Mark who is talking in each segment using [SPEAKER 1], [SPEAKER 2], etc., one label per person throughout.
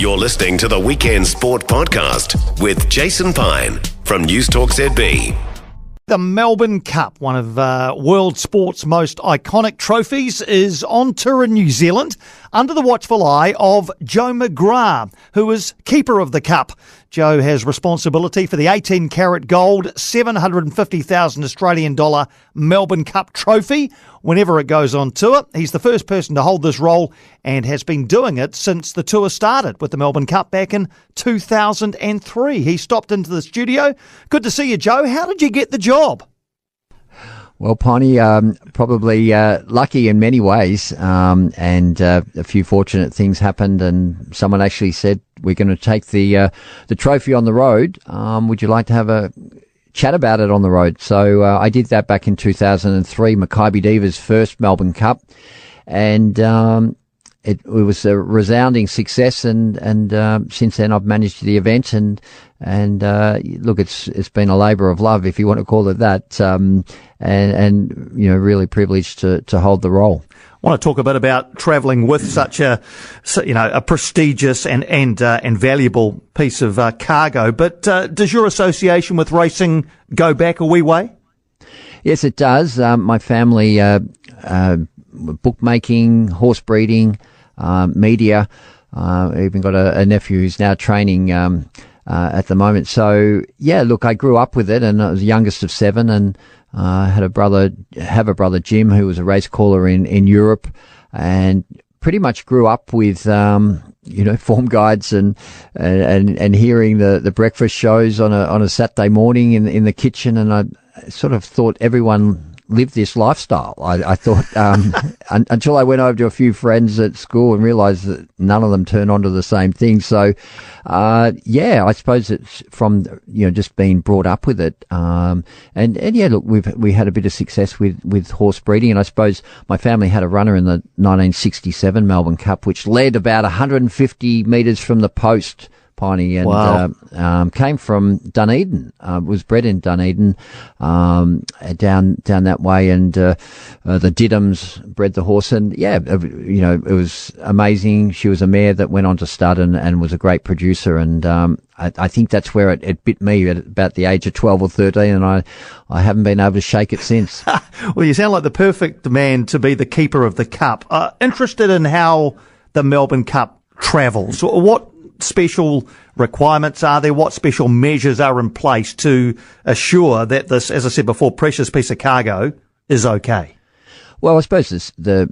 [SPEAKER 1] You're listening to the Weekend Sport Podcast with Jason Pine from News Talk ZB.
[SPEAKER 2] The Melbourne Cup, one of world sport's most iconic trophies, is on tour in New Zealand under the watchful eye of Joe McGrath, who is keeper of the cup. Joe has responsibility for the 18-carat gold, 750,000 Australian dollar Melbourne Cup trophy whenever it goes on tour. He's the first person to hold this role and has been doing it since the tour started with the Melbourne Cup back in 2003. He stopped into the studio. Good to see you, Joe. How did you get the job?
[SPEAKER 3] Well, Piney, probably lucky in many ways, and a few fortunate things happened, and someone actually said, we're going to take the trophy on the road. Would you like to have a chat about it on the road? So I did that back in 2003, Makybe Diva's first Melbourne Cup, and it was a resounding success, and since then I've managed the event, and look, it's been a labour of love, if you want to call it that, and you know, really privileged to hold the role.
[SPEAKER 2] I want to talk a bit about travelling with such a prestigious and valuable piece of cargo. But does your association with racing go back a wee way?
[SPEAKER 3] Yes, it does. My family, bookmaking, horse breeding, media. I even got a nephew who's now training at the moment. So yeah, look, I grew up with it, and I was the youngest of seven, and have a brother Jim, who was a race caller in Europe, and pretty much grew up with form guides and hearing the breakfast shows on a Saturday morning in the kitchen, and I sort of thought everyone lived this lifestyle. I thought until I went over to a few friends at school and realised that none of them turned on to the same thing. So I suppose it's from just being brought up with it. And yeah, look, we had a bit of success with horse breeding, and I suppose my family had a runner in the 1967 Melbourne Cup, which led about 150 metres from the post, Piney, and
[SPEAKER 2] wow.
[SPEAKER 3] Came from Dunedin. Was bred in Dunedin, down that way, and the Diddums bred the horse, and yeah, it was amazing. She was a mare that went on to stud and was a great producer, and I think that's where it bit me at about the age of 12 or 13, and I haven't been able to shake it since.
[SPEAKER 2] Well, you sound like the perfect man to be the keeper of the cup. Interested in how the Melbourne Cup travels. What special requirements are there? What special measures are in place to assure that this, as I said before, precious piece of cargo is okay?
[SPEAKER 3] Well, I suppose the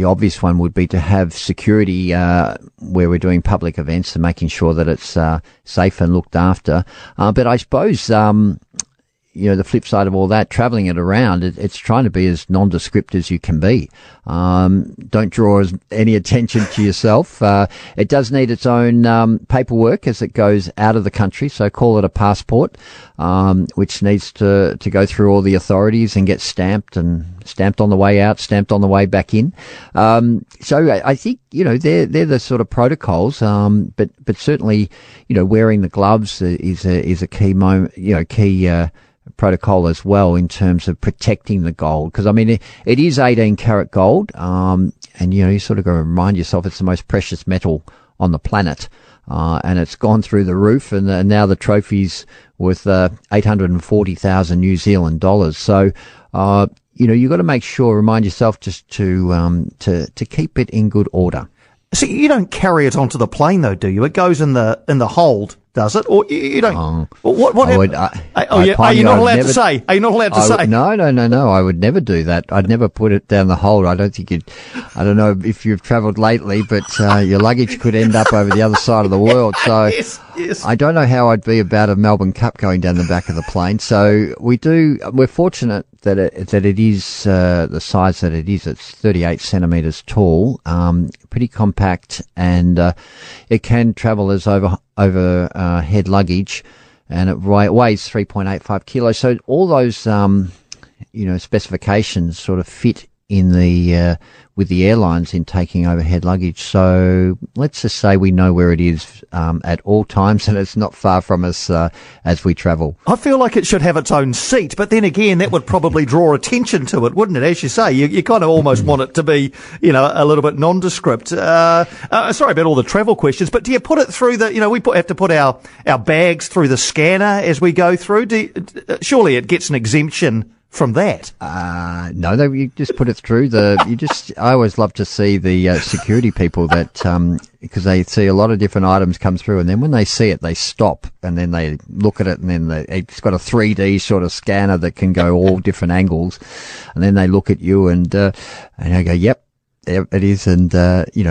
[SPEAKER 3] obvious one would be to have security where we're doing public events and making sure that it's safe and looked after. But I suppose the flip side of all that, travelling it around, it's trying to be as nondescript as you can be. Don't draw any attention to yourself. It does need its own paperwork as it goes out of the country, so call it a passport, which needs to go through all the authorities and get stamped on the way out, stamped on the way back in. So I think, they're the sort of protocols, but certainly, wearing the gloves is a key moment, key protocol as well in terms of protecting the gold, because I mean it is 18-carat gold, and you sort of got to remind yourself it's the most precious metal on the planet, and it's gone through the roof, and now the trophy's worth 840,000 New Zealand dollars. So you've got to remind yourself just to keep it in good order.
[SPEAKER 2] So you don't carry it onto the plane though, do you? It goes in the hold, does it? Or you don't? What are you not allowed to say? Are you not allowed to say?
[SPEAKER 3] No. I would never do that. I'd never put it down the hold. I don't know if you've travelled lately, but your luggage could end up over the other side of the world. So
[SPEAKER 2] yes.
[SPEAKER 3] I don't know how I'd be about a Melbourne Cup going down the back of the plane. So we're fortunate that it is the size that it is. It's 38 centimetres tall, pretty compact, and it can travel as over head luggage, and it weighs 3.85 kilos. So all those specifications sort of fit in the with the airlines in taking overhead luggage. So let's just say we know where it is at all times, and it's not far from us as we travel.
[SPEAKER 2] I feel like it should have its own seat, but then again, that would probably draw attention to it, wouldn't it? As you say, you kind of almost want it to be, a little bit nondescript. Sorry about all the travel questions, but do you put it through we have to put our bags through the scanner as we go through? Surely it gets an exemption from that.
[SPEAKER 3] No, you just put it through I always love to see the security people that, because they see a lot of different items come through, and then when they see it, they stop, and then they look at it, and then it's got a 3D sort of scanner that can go all different angles, and then they look at you and they go, yep, it is, and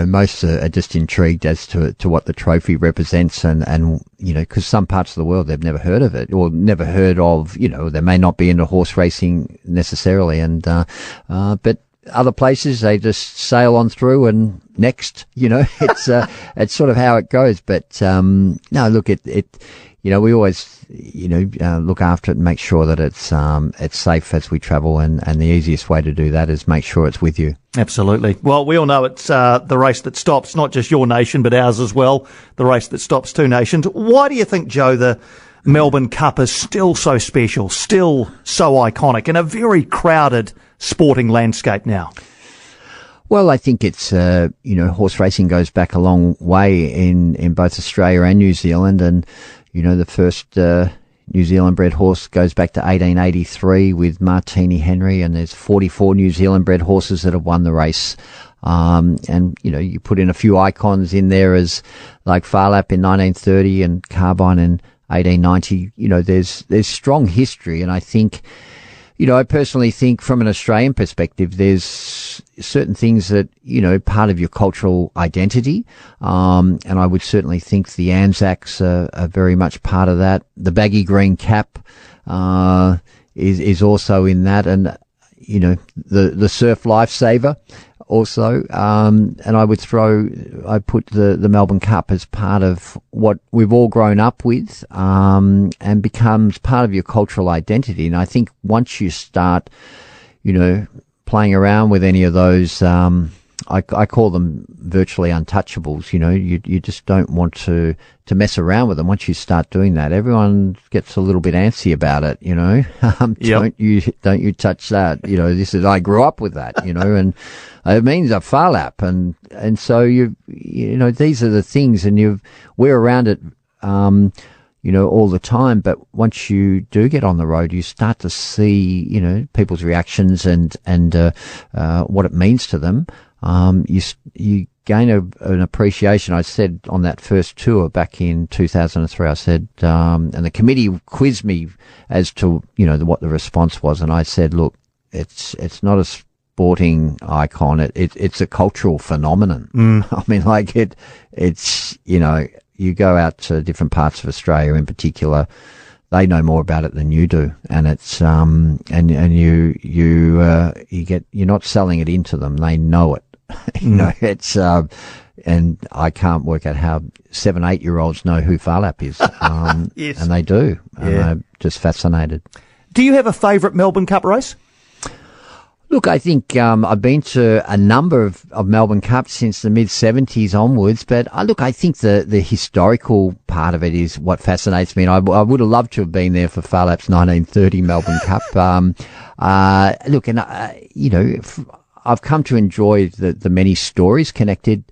[SPEAKER 3] most are just intrigued as to what the trophy represents, and because some parts of the world they've never heard of it, or never heard of, they may not be into horse racing necessarily, and but other places they just sail on through and next, it's it's sort of how it goes. But no, look, we always look after it and make sure that it's safe as we travel, and the easiest way to do that is make sure it's with you.
[SPEAKER 2] Absolutely. Well, we all know it's the race that stops not just your nation but ours as well, the race that stops two nations. Why do you think, Joe, the Melbourne Cup is still so special, still so iconic in a very crowded sporting landscape now?
[SPEAKER 3] Well, I think it's, horse racing goes back a long way in both Australia and New Zealand, and the first New Zealand bred horse goes back to 1883 with Martini Henry, and there's 44 New Zealand bred horses that have won the race. And you put in a few icons in there as like Farlap in 1930 and Carbine in 1890. There's strong history, and I think, I personally think from an Australian perspective, there's certain things that, part of your cultural identity. And I would certainly think the Anzacs are very much part of that. The baggy green cap, is also in that. And, the surf lifesaver also. And I put the Melbourne Cup as part of what we've all grown up with, and becomes part of your cultural identity. And I think once you start, playing around with any of those, I call them virtually untouchables. You just don't want to mess around with them. Once you start doing that, everyone gets a little bit antsy about it.
[SPEAKER 2] Yep.
[SPEAKER 3] Don't you touch that? I grew up with that. And it means a Farlap, and so these are the things, and we're around it, all the time. But once you do get on the road, you start to see, people's reactions and what it means to them. You gain an appreciation. I said on that first tour back in 2003, I said, and the committee quizzed me as to, what the response was. And I said, look, it's not a sporting icon. It's a cultural phenomenon. I mean, it's, you go out to different parts of Australia in particular, they know more about it than you do, and it's you're not selling it into them; they know it. It's and I can't work out how 7-8-year-olds know who Farlap is,
[SPEAKER 2] yes.
[SPEAKER 3] And they do. And I'm just fascinated.
[SPEAKER 2] Do you have a favourite Melbourne Cup race?
[SPEAKER 3] Look, I think I've been to a number of Melbourne Cups since the mid-'70s onwards, but I think the historical part of it is what fascinates me, and I would have loved to have been there for Farlap's 1930 Melbourne Cup. Look, and I've come to enjoy the many stories connected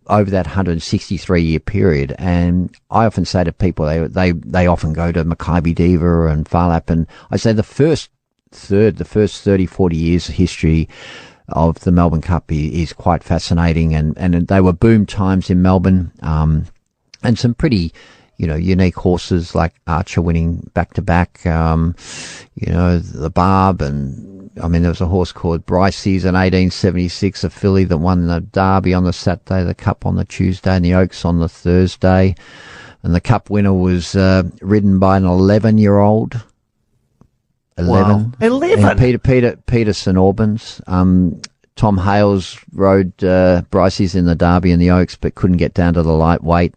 [SPEAKER 3] over that 163-year period, and I often say to people, they often go to Makybe Diva and Farlap, and I say the first 30, 40 years of history of the Melbourne Cup is quite fascinating, and they were boom times in Melbourne, and some pretty, unique horses like Archer winning back-to-back, the Barb, and there was a horse called Bryce's in 1876, a filly that won the Derby on the Saturday, the Cup on the Tuesday, and the Oaks on the Thursday, and the Cup winner was ridden by an 11-year-old. 11.
[SPEAKER 2] Wow. 11?
[SPEAKER 3] Peter St Albans. Tom Hales rode Bryce's in the Derby and the Oaks, but couldn't get down to the lightweight.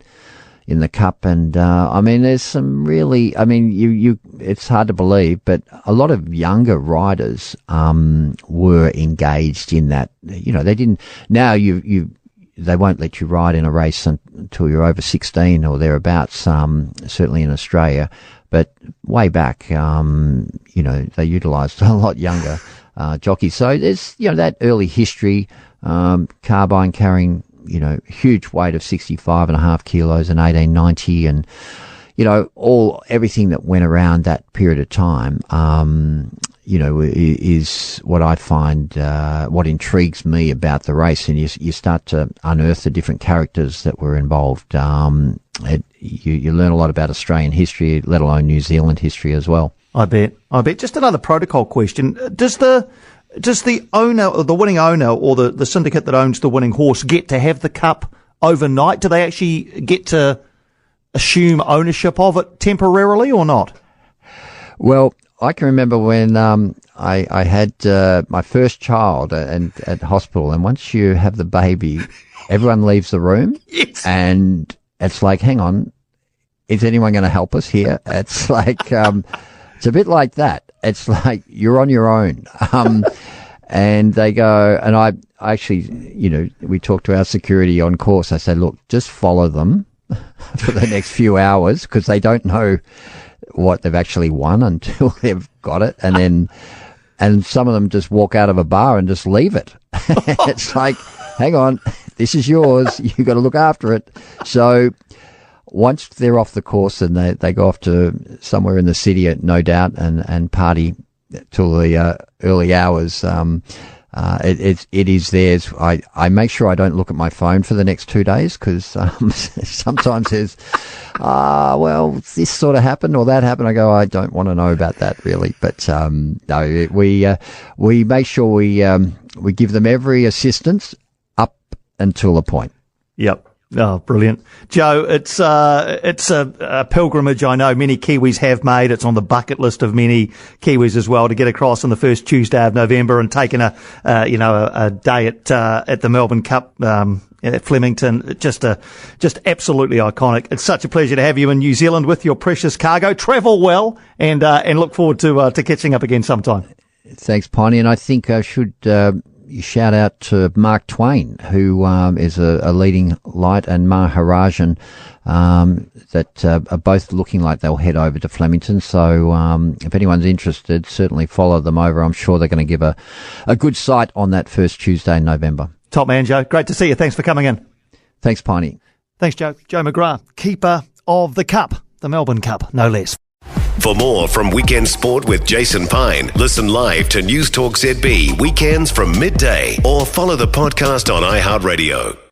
[SPEAKER 3] in the Cup. And, I mean, there's some really, I mean, it's hard to believe, but a lot of younger riders, were engaged in that. You know, they didn't, now they won't let you ride in a race until you're over 16 or thereabouts, certainly in Australia. But way back, you know, they utilised a lot younger jockeys. So there's, you know, that early history, Carbine carrying, you know, huge weight of 65.5 kilos in 1890, and, you know, everything that went around that period of time, you know, is what I find, what intrigues me about the race. And you start to unearth the different characters that were involved. You learn a lot about Australian history, let alone New Zealand history as well.
[SPEAKER 2] I bet. Just another protocol question. Does the owner, or the winning owner, or the syndicate that owns the winning horse get to have the Cup overnight? Do they actually get to assume ownership of it temporarily or not?
[SPEAKER 3] Well, I can remember when I had my first child at hospital, and once you have the baby, everyone leaves the room.
[SPEAKER 2] Yes. And
[SPEAKER 3] it's like, hang on, is anyone going to help us here? It's like, it's a bit like that. It's like you're on your own. And they go, and I actually, you know, we talked to our security on course. I said, look, just follow them for the next few hours, because they don't know what they've actually won until they've got it. And some of them just walk out of a bar and just leave it. It's like, hang on, this is yours. You've got to look after it. So once they're off the course and they go off to somewhere in the city, no doubt, and party till the early hours, it is theirs. I make sure I don't look at my phone for the next 2 days, because sometimes there's, well, this sort of happened or that happened. I go, I don't want to know about that really. But no, we make sure we give them every assistance up until a point.
[SPEAKER 2] Yep. Oh, brilliant. Joe, it's a pilgrimage I know many Kiwis have made. It's on the bucket list of many Kiwis as well, to get across on the first Tuesday of November and taking a day at the Melbourne Cup, at Flemington. Just absolutely iconic. It's such a pleasure to have you in New Zealand with your precious cargo. Travel well, and look forward to catching up again sometime.
[SPEAKER 3] Thanks, Piney. And I think I should, shout out to Mark Twain, who is a leading light, and Maharajan, that are both looking like they'll head over to Flemington. So if anyone's interested, certainly follow them over. I'm sure they're going to give a good sight on that first Tuesday in November. Top
[SPEAKER 2] man, Joe. Great to see you. Thanks for coming in.
[SPEAKER 3] Thanks, Piney.
[SPEAKER 2] Thanks, Joe. Joe McGrath, keeper of the Cup, the Melbourne Cup, no less.
[SPEAKER 1] For more from Weekend Sport with Jason Pine, listen live to News Talk ZB weekends from midday, or follow the podcast on iHeartRadio.